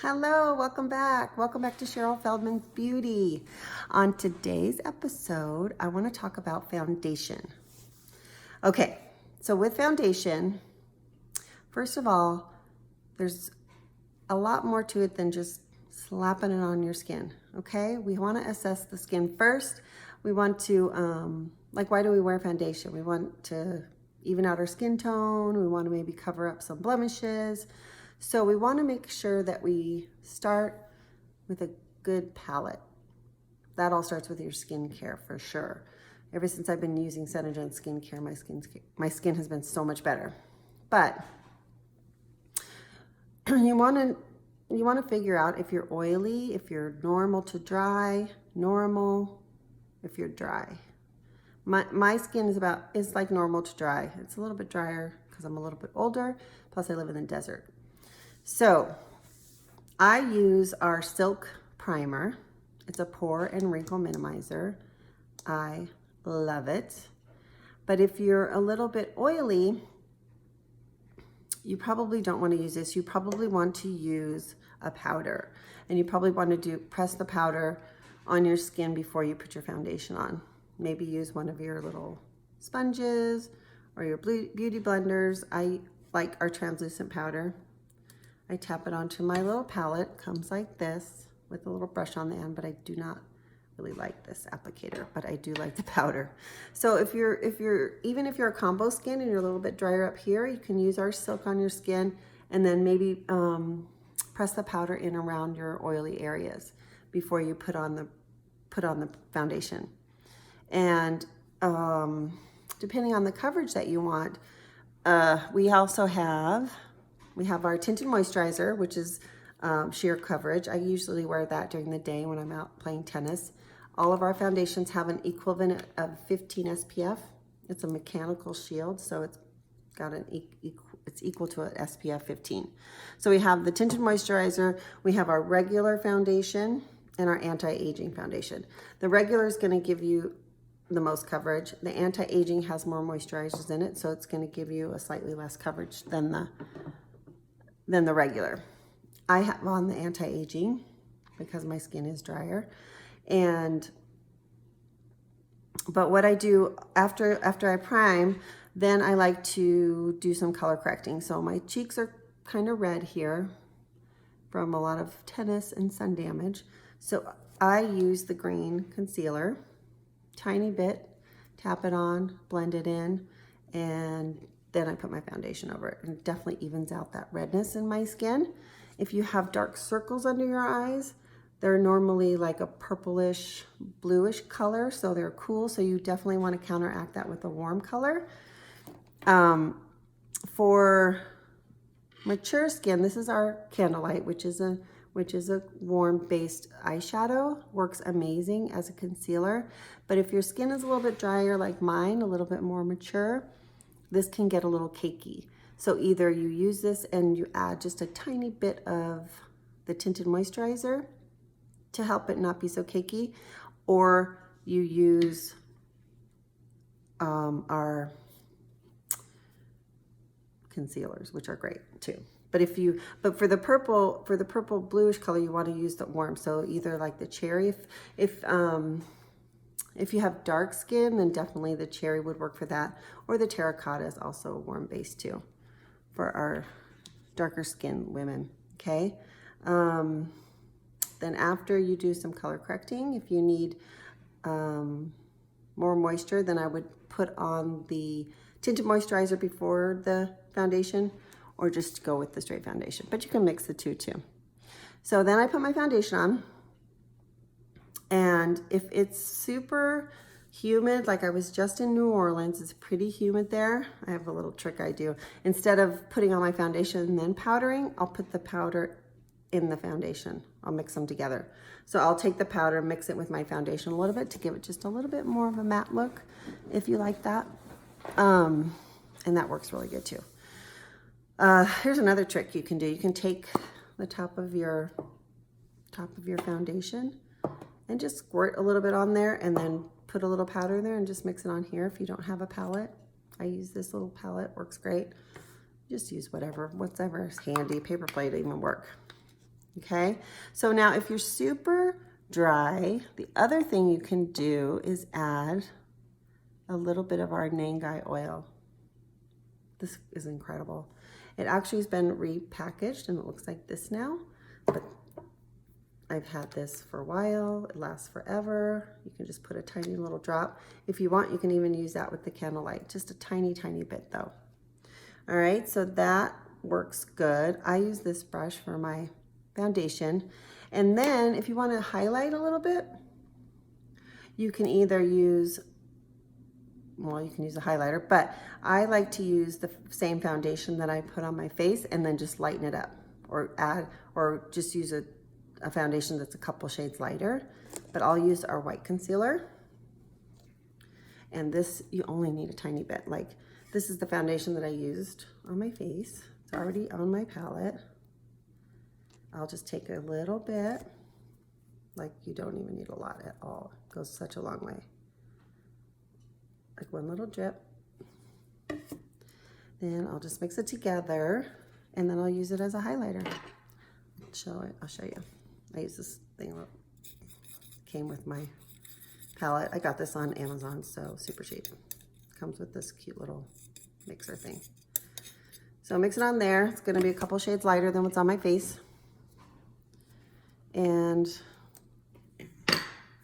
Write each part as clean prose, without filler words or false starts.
Hello, welcome back. Welcome back to Cheryl Feldman's Beauty. On today's episode, I want to talk about foundation. Okay, so with foundation, first of all, there's a lot more to it than just slapping it on your skin, okay? We want to assess the skin first. We want to, why do we wear foundation? We want to even out our skin tone. We want to maybe cover up some blemishes. So we want to make sure that we start with a good palette. That all starts with your skincare for sure. Ever since I've been using Senagen skincare, my skin has been so much better. But you want to figure out if you're oily, if you're normal to dry, normal, if you're dry. My skin is like normal to dry. It's a little bit drier because I'm a little bit older. Plus I live in the desert. So I use our Silk Primer. It's a pore and wrinkle minimizer. I love it. But if you're a little bit oily, you probably don't want to use this. You probably want to use a powder. And you probably want to press the powder on your skin before you put your foundation on. Maybe use one of your little sponges or your beauty blenders. I like our translucent powder. I tap it onto my little palette. Comes like this with a little brush on the end, but I do not really like this applicator, but I do like the powder. So even if you're a combo skin and you're a little bit drier up here, you can use our Silk on your skin and then maybe press the powder in around your oily areas before you put on the foundation. And depending on the coverage that you want, we have our tinted moisturizer, which is sheer coverage. I usually wear that during the day when I'm out playing tennis. All of our foundations have an equivalent of 15 SPF. It's a mechanical shield, so it's got it's equal to an SPF 15. So we have the tinted moisturizer, we have our regular foundation, and our anti-aging foundation. The regular is going to give you the most coverage. The anti-aging has more moisturizers in it, so it's going to give you a slightly less coverage than the regular. I have on the anti-aging because my skin is drier. But what I do after I prime, then I like to do some color correcting. So my cheeks are kind of red here from a lot of tennis and sun damage. So I use the green concealer, tiny bit, tap it on, blend it in, and then I put my foundation over it, and it definitely evens out that redness in my skin. If you have dark circles under your eyes, they're normally like a purplish, bluish color, so they're cool. So you definitely want to counteract that with a warm color. For mature skin, this is our Candlelight, which is a warm-based eyeshadow. Works amazing as a concealer. But if your skin is a little bit drier like mine, a little bit more mature, this can get a little cakey. So either you use this and you add just a tiny bit of the tinted moisturizer to help it not be so cakey, or you use our concealers, which are great too. But for the purple bluish color, you want to use the warm. So either like the cherry, if you have dark skin, then definitely the cherry would work for that. Or the terracotta is also a warm base too for our darker skinned women, okay? Then after you do some color correcting, if you need more moisture, then I would put on the tinted moisturizer before the foundation, or just go with the straight foundation. But you can mix the two too. So then I put my foundation on. And if it's super humid, like I was just in New Orleans, it's pretty humid there. I have a little trick I do. Instead of putting on my foundation and then powdering, I'll put the powder in the foundation. I'll mix them together. So I'll take the powder, mix it with my foundation a little bit to give it just a little bit more of a matte look, if you like that. And that works really good too. Here's another trick you can do. You can take the top of your foundation and just squirt a little bit on there and then put a little powder there and just mix it on here if you don't have a palette. I use this little palette, works great. Just use whatever's handy. Paper plate even work. Okay, so now if you're super dry, the other thing you can do is add a little bit of our Nangai oil. This is incredible. It actually has been repackaged and it looks like this now, but I've had this for a while. It lasts forever. You can just put a tiny little drop. If you want, you can even use that with the candlelight, just a tiny, tiny bit though. All right, so that works good. I use this brush for my foundation. And then if you want to highlight a little bit, you can either use, well, you can use a highlighter, but I like to use the same foundation that I put on my face and then just lighten it up, or add, or just use a foundation that's a couple shades lighter. But I'll use our white concealer. And this, you only need a tiny bit. Like, this is the foundation that I used on my face. It's already on my palette. I'll just take a little bit. Like, you don't even need a lot at all. It goes such a long way. Like one little drip. Then I'll just mix it together, and then I'll use it as a highlighter. I'll show you. I use this thing that came with my palette. I got this on Amazon, so super cheap. Comes with this cute little mixer thing. So mix it on there. It's gonna be a couple shades lighter than what's on my face. And I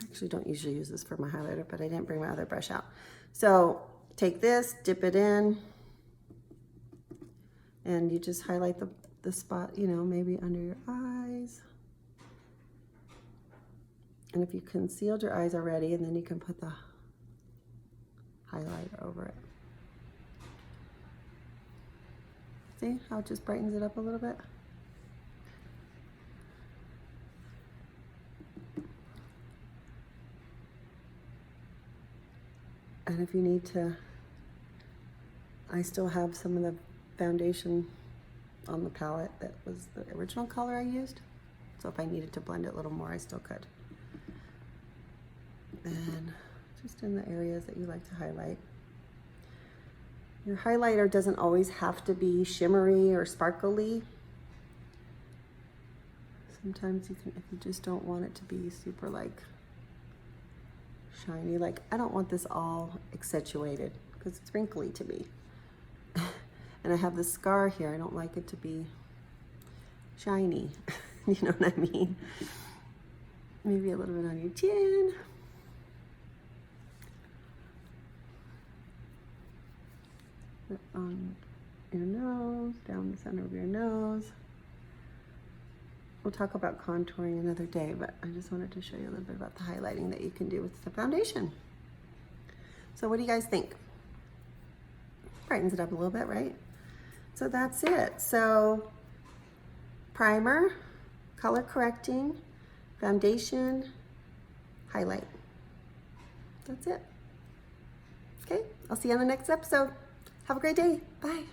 actually don't usually use this for my highlighter, but I didn't bring my other brush out. So take this, dip it in, and you just highlight the spot, you know, maybe under your eyes. And if you concealed your eyes already, and then you can put the highlight over it. See how it just brightens it up a little bit? And if you need to, I still have some of the foundation on the palette that was the original color I used. So if I needed to blend it a little more, I still could. And just in the areas that you like to highlight. Your highlighter doesn't always have to be shimmery or sparkly. Sometimes you can, if you just don't want it to be super like shiny, like I don't want this all accentuated because it's wrinkly to me. And I have this scar here. I don't like it to be shiny. You know what I mean? Maybe a little bit on your chin. On your nose, down the center of your nose. We'll talk about contouring another day, but I just wanted to show you a little bit about the highlighting that you can do with the foundation. So what do you guys think? Brightens it up a little bit, right? So that's it. So primer, color correcting, foundation, highlight. That's it. Okay, I'll see you on the next episode. Have a great day. Bye.